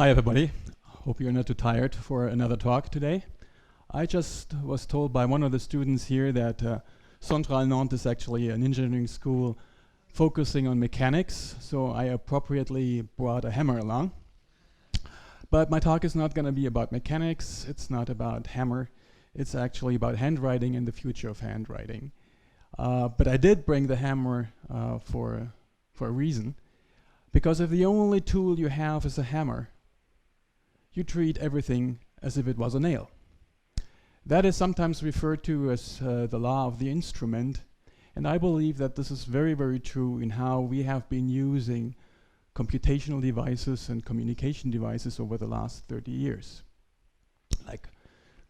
Hi everybody, hope you're not too tired for another talk today. I just was told by one of the students here that TEDxCentraleNantes is actually an engineering school focusing on mechanics, so I appropriately brought a hammer along. But my talk is not going to be about mechanics, it's not about hammer, it's actually about handwriting and the future of handwriting. But I did bring the hammer for a reason, because if the only tool you have is a hammer, you treat everything as if it was a nail. That is sometimes referred to as the law of the instrument, and I believe that this is very, very true in how we have been using computational devices and communication devices over the last 30 years, like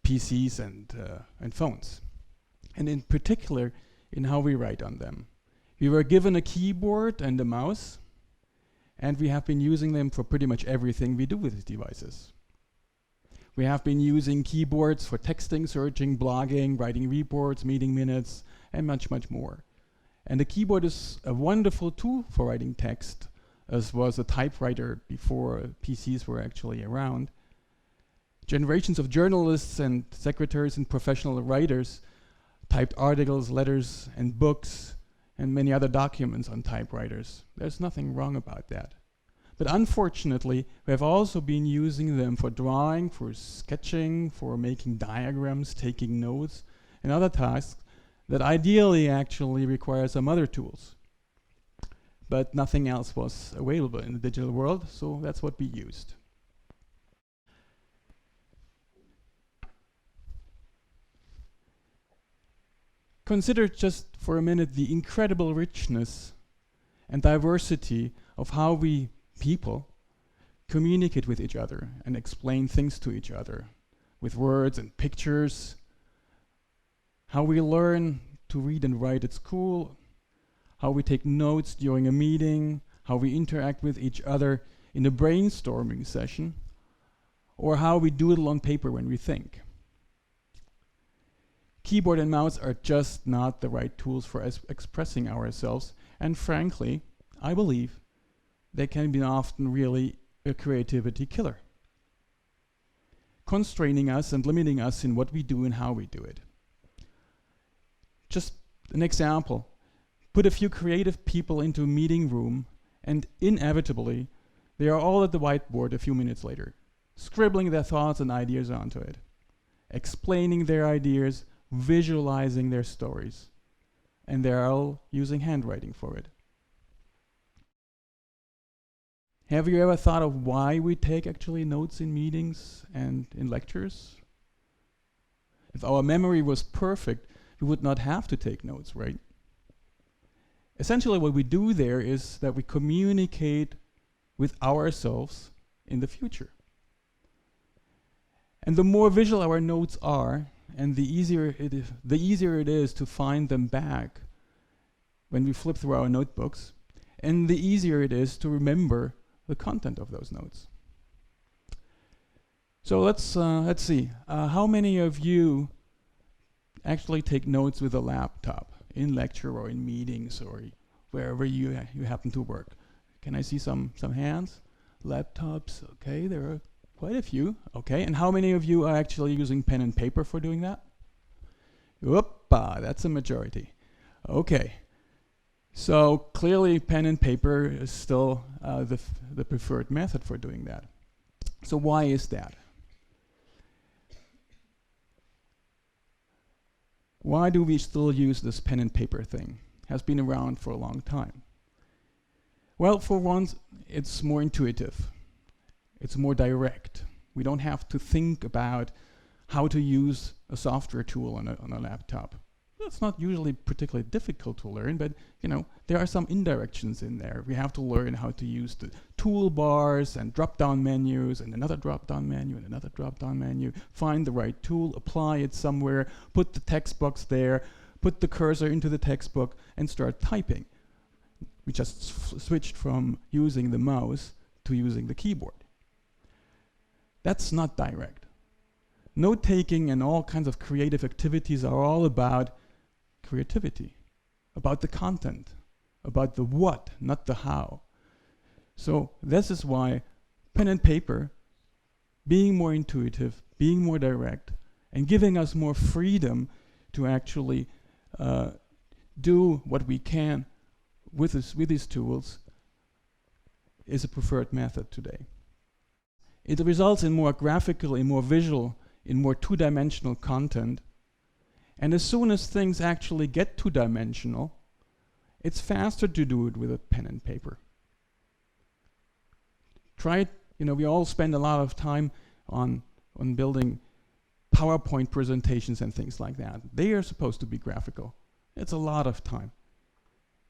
PCs and phones, and in particular in how we write on them. We were given a keyboard and a mouse, and we have been using them for pretty much everything we do with these devices. We have been using keyboards for texting, searching, blogging, writing reports, meeting minutes, and much, much more. And the keyboard is a wonderful tool for writing text, as was a typewriter before PCs were actually around. Generations of journalists and secretaries and professional writers typed articles, letters, and books, and many other documents on typewriters. There's nothing wrong about that. But unfortunately, we have also been using them for drawing, for sketching, for making diagrams, taking notes, and other tasks that ideally actually require some other tools. But nothing else was available in the digital world, so that's what we used. Consider just for a minute the incredible richness and diversity of how we people communicate with each other and explain things to each other with words and pictures, how we learn to read and write at school, how we take notes during a meeting, how we interact with each other in a brainstorming session, or how we doodle on paper when we think. Keyboard and mouse are just not the right tools for expressing ourselves, and frankly, I believe they can be often really a creativity killer, constraining us and limiting us in what we do and how we do it. Just an example, put a few creative people into a meeting room and inevitably they are all at the whiteboard a few minutes later, scribbling their thoughts and ideas onto it, explaining their ideas, visualizing their stories, and they're all using handwriting for it. Have you ever thought of why we take actually notes in meetings and in lectures? If our memory was perfect, we would not have to take notes, right? Essentially what we do there is that we communicate with ourselves in the future. And the more visual our notes are, and the easier it is to find them back when we flip through our notebooks, and the easier it is to remember the content of those notes. So let's see. How many of you actually take notes with a laptop in lecture or in meetings or wherever you happen to work? Can I see some hands? Laptops, okay, there are quite a few, okay. And how many of you are actually using pen and paper for doing that? Whoopah, that's a majority. Okay, so clearly pen and paper is still the preferred method for doing that. So why is that? Why do we still use this pen and paper thing? Has been around for a long time. Well, for one, it's more intuitive. It's more direct. We don't have to think about how to use a software tool on a laptop. It's not usually particularly difficult to learn, but you know, there are some indirections in there. We have to learn how to use the toolbars and drop-down menus and another drop-down menu and another drop-down menu, find the right tool, apply it somewhere, put the text box there, put the cursor into the text box and start typing. We just switched from using the mouse to using the keyboard. That's not direct. Note-taking and all kinds of creative activities are all about creativity, about the content, about the what, not the how. So this is why pen and paper being more intuitive, being more direct, and giving us more freedom to actually do what we can with these tools is a preferred method today. It results in more graphical, in more visual, in more two-dimensional content. And as soon as things actually get two-dimensional, it's faster to do it with a pen and paper. Try it, we all spend a lot of time on building PowerPoint presentations and things like that. They are supposed to be graphical. It's a lot of time.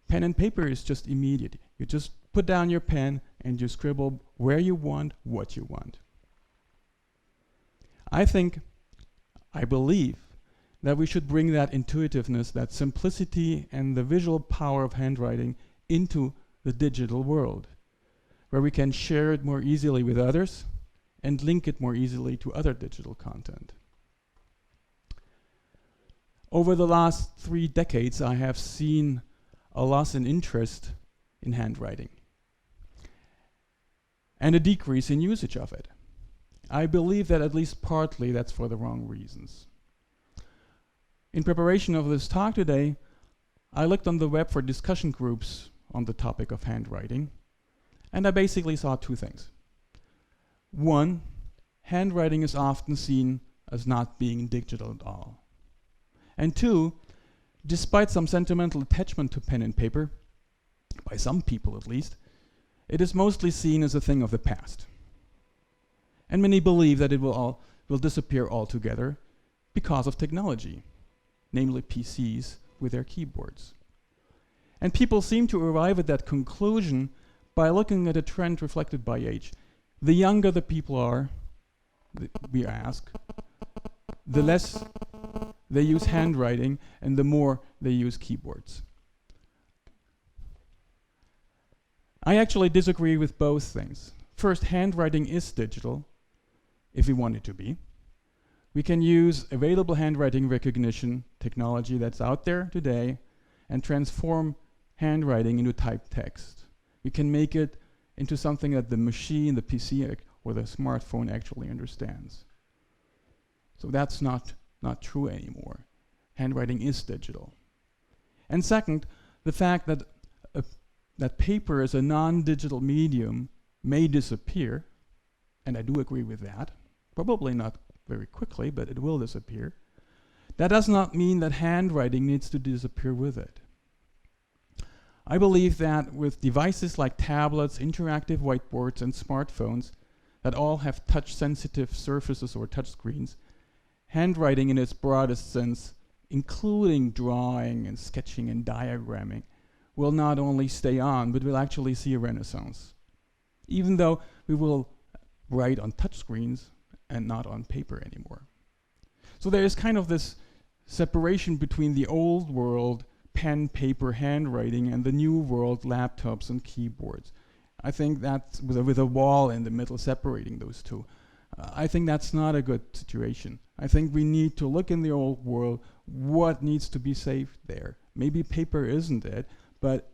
Pen and paper is just immediate. You just put down your pen and you scribble where you want, what you want. I believe that we should bring that intuitiveness, that simplicity, and the visual power of handwriting into the digital world, where we can share it more easily with others and link it more easily to other digital content. Over the last 3 decades, I have seen a loss in interest in handwriting and a decrease in usage of it. I believe that at least partly that's for the wrong reasons. In preparation of this talk today, I looked on the web for discussion groups on the topic of handwriting, and I basically saw 2 things. 1, handwriting is often seen as not being digital at all. And 2, despite some sentimental attachment to pen and paper, by some people at least, it is mostly seen as a thing of the past. And many believe that it will disappear altogether because of technology, namely PCs with their keyboards. And people seem to arrive at that conclusion by looking at a trend reflected by age. The younger the people are, we ask, the less they use handwriting and the more they use keyboards. I actually disagree with both things. First, handwriting is digital, if we want it to be. We can use available handwriting recognition technology that's out there today and transform handwriting into typed text. We can make it into something that the machine, the PC, or the smartphone actually understands. So that's not true anymore. Handwriting is digital. And second, the fact that that paper as a non-digital medium may disappear, and I do agree with that, probably not very quickly, but it will disappear. That does not mean that handwriting needs to disappear with it. I believe that with devices like tablets, interactive whiteboards, and smartphones that all have touch-sensitive surfaces or touchscreens, handwriting in its broadest sense, including drawing and sketching and diagramming, will not only stay on, but will actually see a renaissance. Even though we will write on touchscreens and not on paper anymore. So there is kind of this separation between the old world, pen, paper, handwriting, and the new world, laptops and keyboards. I think that's with a wall in the middle separating those two. I think that's not a good situation. I think we need to look in the old world, what needs to be saved there. Maybe paper isn't it, but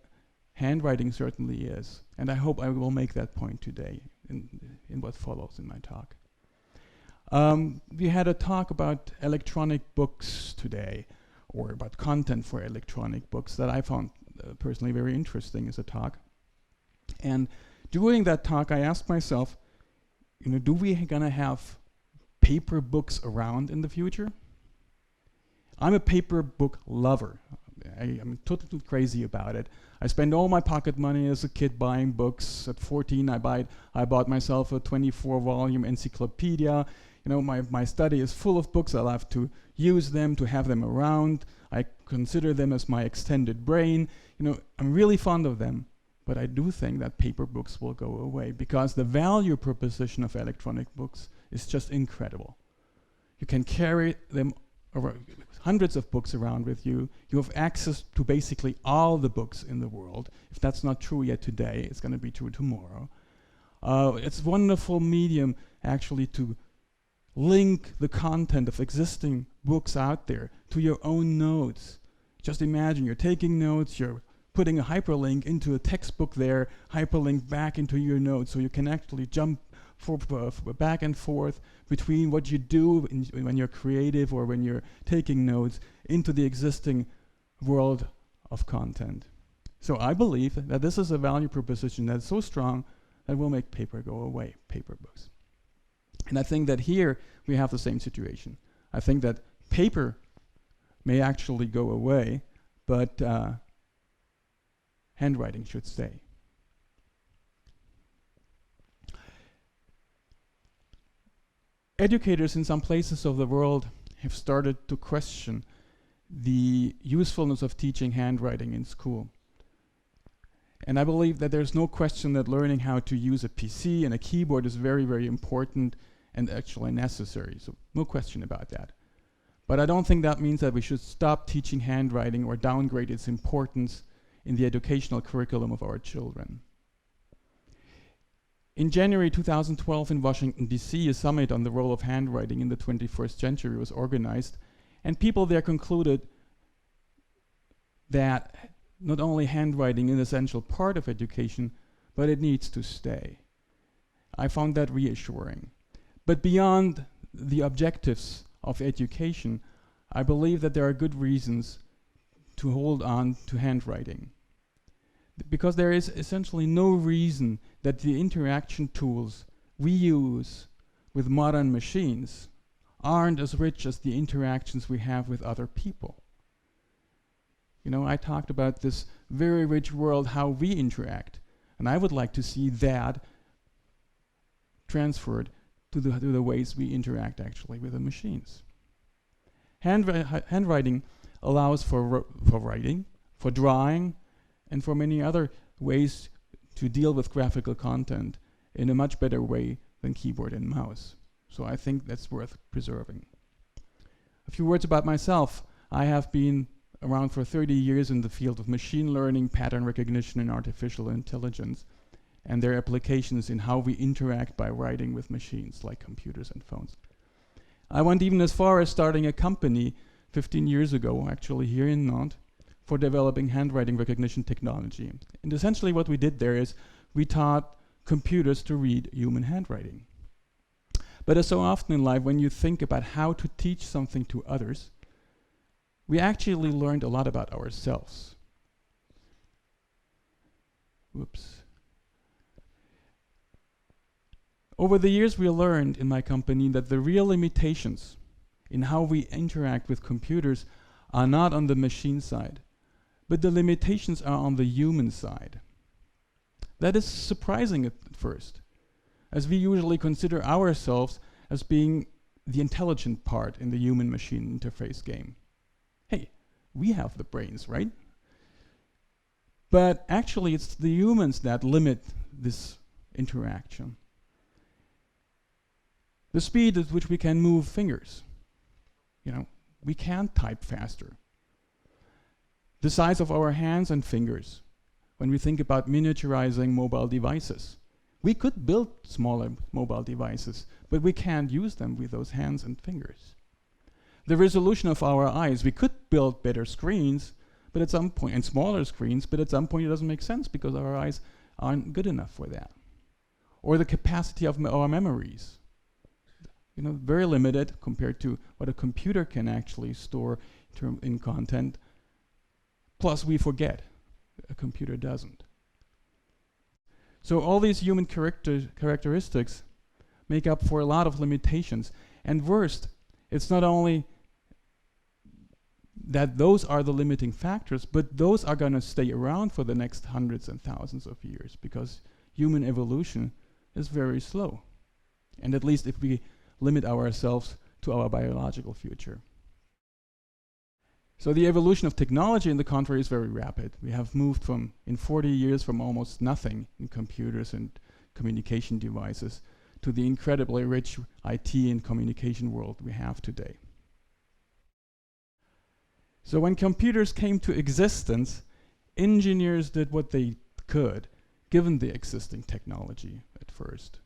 handwriting certainly is. And I hope I will make that point today in what follows in my talk. We had a talk about electronic books today, or about content for electronic books that I found personally very interesting as a talk. And during that talk, I asked myself, do we gonna have paper books around in the future? I'm a paper book lover. I'm totally crazy about it. I spent all my pocket money as a kid buying books. At 14, I bought myself a 24-volume encyclopedia. My study is full of books. I love to use them, to have them around. I consider them as my extended brain. I'm really fond of them. But I do think that paper books will go away because the value proposition of electronic books is just incredible. You can carry them over hundreds of books around with you. You have access to basically all the books in the world. If that's not true yet today, it's going to be true tomorrow. It's a wonderful medium actually to link the content of existing books out there to your own notes. Just imagine you're taking notes, you're putting a hyperlink into a textbook there, hyperlink back into your notes, so you can actually jump for back and forth between what you do when you're creative or when you're taking notes into the existing world of content. So I believe that this is a value proposition that's so strong that will make paper go away, paper books. And I think that here we have the same situation. I think that paper may actually go away, but handwriting should stay. Educators in some places of the world have started to question the usefulness of teaching handwriting in school. And I believe that there's no question that learning how to use a PC and a keyboard is very, very important and actually necessary. So no question about that. But I don't think that means that we should stop teaching handwriting or downgrade its importance in the educational curriculum of our children. In January 2012 in Washington, D.C., a summit on the role of handwriting in the 21st century was organized, and people there concluded that not only handwriting is an essential part of education, but it needs to stay. I found that reassuring. But beyond the objectives of education, I believe that there are good reasons to hold on to handwriting. Because there is essentially no reason that the interaction tools we use with modern machines aren't as rich as the interactions we have with other people. You know, I talked about this very rich world, how we interact, and I would like to see that transferred to the ways we interact actually with the machines. Handwriting allows for writing, for drawing, and for many other ways to deal with graphical content in a much better way than keyboard and mouse. So I think that's worth preserving. A few words about myself. I have been around for 30 years in the field of machine learning, pattern recognition, and artificial intelligence, and their applications in how we interact by writing with machines like computers and phones. I went even as far as starting a company 15 years ago, actually here in Nantes, for developing handwriting recognition technology. And essentially what we did there is we taught computers to read human handwriting. But as so often in life, when you think about how to teach something to others, we actually learned a lot about ourselves. Whoops. Over the years, we learned in my company that the real limitations in how we interact with computers are not on the machine side, but the limitations are on the human side. That is surprising at first, as we usually consider ourselves as being the intelligent part in the human-machine interface game. Hey, we have the brains, right? But actually, it's the humans that limit this interaction. The speed at which we can move fingers. You know, we can't type faster. The size of our hands and fingers. When we think about miniaturizing mobile devices, we could build smaller mobile devices, but we can't use them with those hands and fingers. The resolution of our eyes, we could build better screens, but at some point, and smaller screens, but at some point it doesn't make sense because our eyes aren't good enough for that. Or the capacity of our memories. You know, very limited compared to what a computer can actually store in content. Plus, we forget. A computer doesn't. So all these human characteristics make up for a lot of limitations. And worst, it's not only that those are the limiting factors, but those are going to stay around for the next hundreds and thousands of years because human evolution is very slow. And at least if we limit ourselves to our biological future. So the evolution of technology, on the contrary, is very rapid. We have moved from, in 40 years, from almost nothing in computers and communication devices to the incredibly rich IT and communication world we have today. So when computers came to existence, engineers did what they could, given the existing technology at first.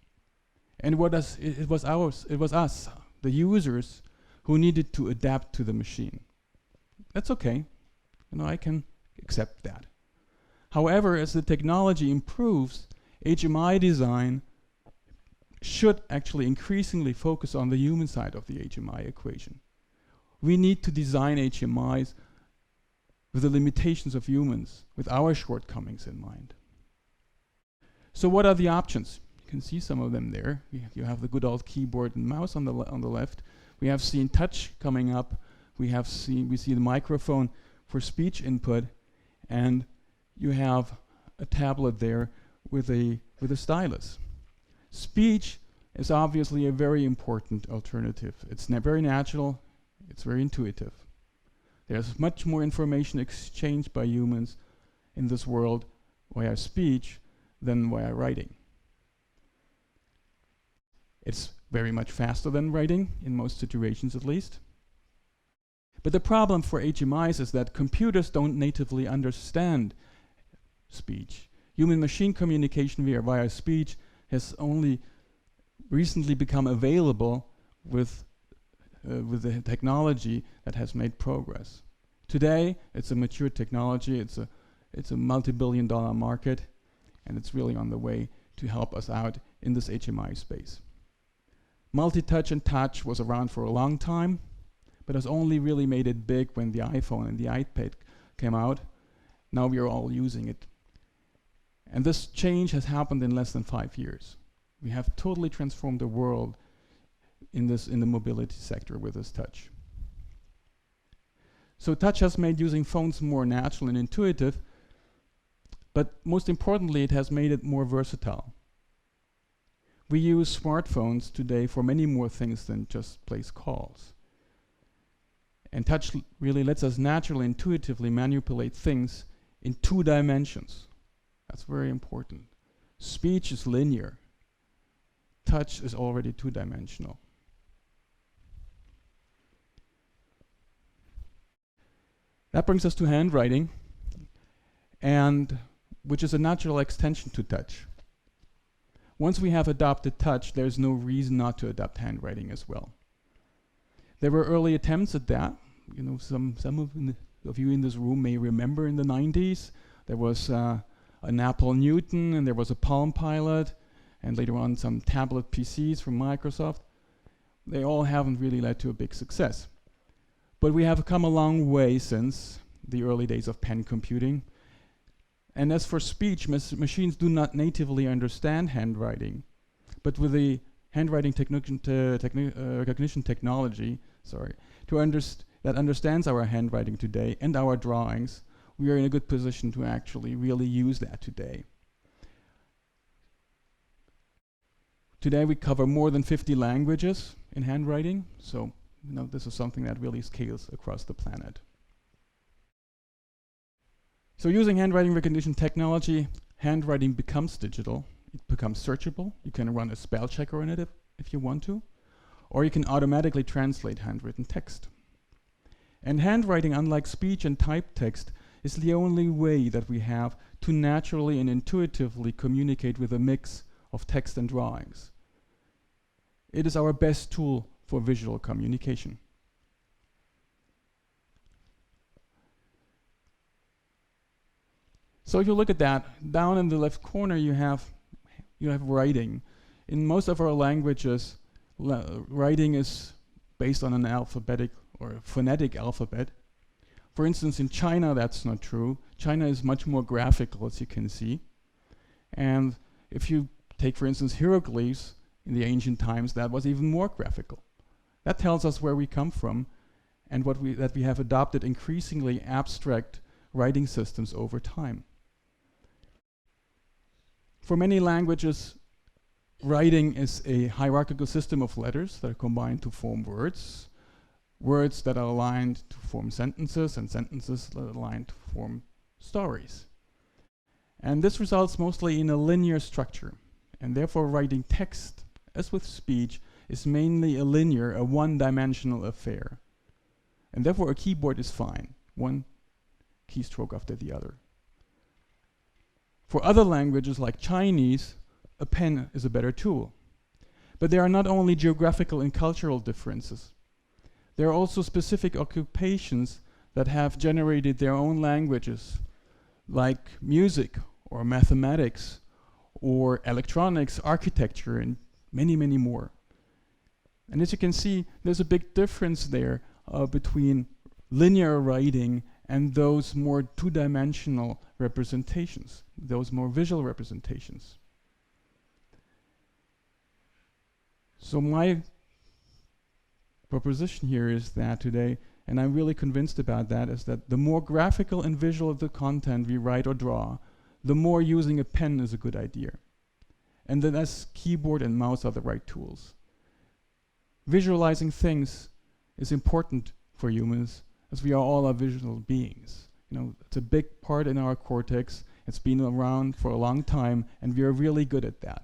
And it was us, the users, who needed to adapt to the machine. That's okay. You know, I can accept that. However, as the technology improves, HMI design should actually increasingly focus on the human side of the HMI equation. We need to design HMIs with the limitations of humans, with our shortcomings in mind. So what are the options? You can see some of them there. You have the good old keyboard and mouse on the left. We have seen touch coming up. We see the microphone for speech input, and you have a tablet there with a stylus. Speech is obviously a very important alternative. It's very natural, it's very intuitive. There's much more information exchanged by humans in this world via speech than via writing. It's very much faster than writing, in most situations at least. But the problem for HMIs is that computers don't natively understand speech. Human-machine communication via speech has only recently become available with the technology that has made progress. Today, it's a mature technology. It's a multi-billion-dollar market, and it's really on the way to help us out in this HMI space. Multi-touch and touch was around for a long time, but has only really made it big when the iPhone and the iPad came out. Now we are all using it. And this change has happened in less than 5 years. We have totally transformed the world in the mobility sector with this touch. So touch has made using phones more natural and intuitive, but most importantly, it has made it more versatile. We use smartphones today for many more things than just place calls. And touch really lets us naturally, intuitively manipulate things in 2 dimensions. That's very important. Speech is linear. Touch is already 2-dimensional. That brings us to handwriting, and which is a natural extension to touch. Once we have adopted touch, there's no reason not to adopt handwriting as well. There were early attempts at that. You know, some of you in this room may remember in the 90s, there was an Apple Newton, and there was a Palm Pilot, and later on some tablet PCs from Microsoft. They all haven't really led to a big success. But we have come a long way since the early days of pen computing. And as for speech, machines do not natively understand handwriting. But with the handwriting recognition technology, that understands our handwriting today and our drawings, we are in a good position to actually really use that today. Today we cover more than 50 languages in handwriting, so this is something that really scales across the planet. So using handwriting recognition technology, handwriting becomes digital. It becomes searchable. You can run a spell checker on it if you want to, or you can automatically translate handwritten text. And handwriting, unlike speech and typed text, is the only way that we have to naturally and intuitively communicate with a mix of text and drawings. It is our best tool for visual communication. So if you look at that, down in the left corner you have writing. In most of our languages, writing is based on an alphabetic or a phonetic alphabet. For instance, in China, that's not true. China is much more graphical, as you can see. And if you take, for instance, hieroglyphs in the ancient times, that was even more graphical. That tells us where we come from and that we have adopted increasingly abstract writing systems over time. For many languages, writing is a hierarchical system of letters that are combined to form words, words that are aligned to form sentences, and sentences that are aligned to form stories. And this results mostly in a linear structure, and therefore writing text, as with speech, is mainly a linear, a one-dimensional affair. And therefore a keyboard is fine, one keystroke after the other. For other languages like Chinese, a pen is a better tool. But there are not only geographical and cultural differences. There are also specific occupations that have generated their own languages, like music or mathematics or electronics, architecture, and many, many more. And as you can see, there's a big difference there between linear writing and those more two-dimensional representations, those more visual representations. So my proposition here is that today, and I'm really convinced about that, is that the more graphical and visual the content we write or draw, the more using a pen is a good idea. And the less keyboard and mouse are the right tools. Visualizing things is important for humans, as we are all visual beings. You know, it's a big part in our cortex. It's been around for a long time, and we are really good at that.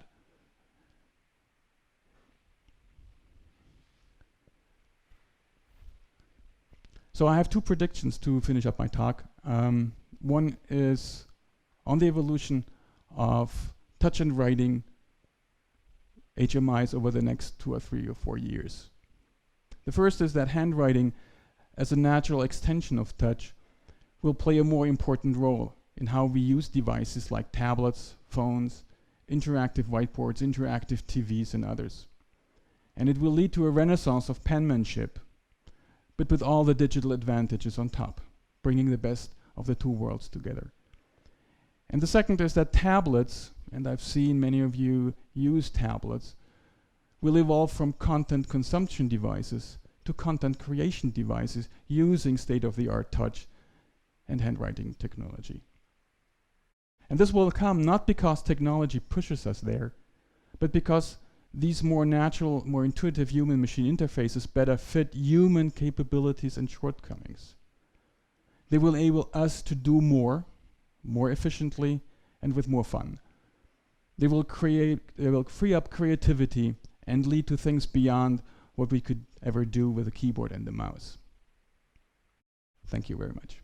So I have two predictions to finish up my talk. One is on the evolution of touch and writing HMIs over the next 2 or 3 or 4 years. The first is that handwriting, as a natural extension of touch, will play a more important role in how we use devices like tablets, phones, interactive whiteboards, interactive TVs, and others. And it will lead to a renaissance of penmanship, but with all the digital advantages on top, bringing the best of the two worlds together. And the second is that tablets, and I've seen many of you use tablets, will evolve from content consumption devices to content creation devices using state-of-the-art touch and handwriting technology. And this will come not because technology pushes us there, but because these more natural, more intuitive human-machine interfaces better fit human capabilities and shortcomings. They will enable us to do more efficiently, and with more fun. They will free up creativity and lead to things beyond what we could ever do with a keyboard and a mouse. Thank you very much.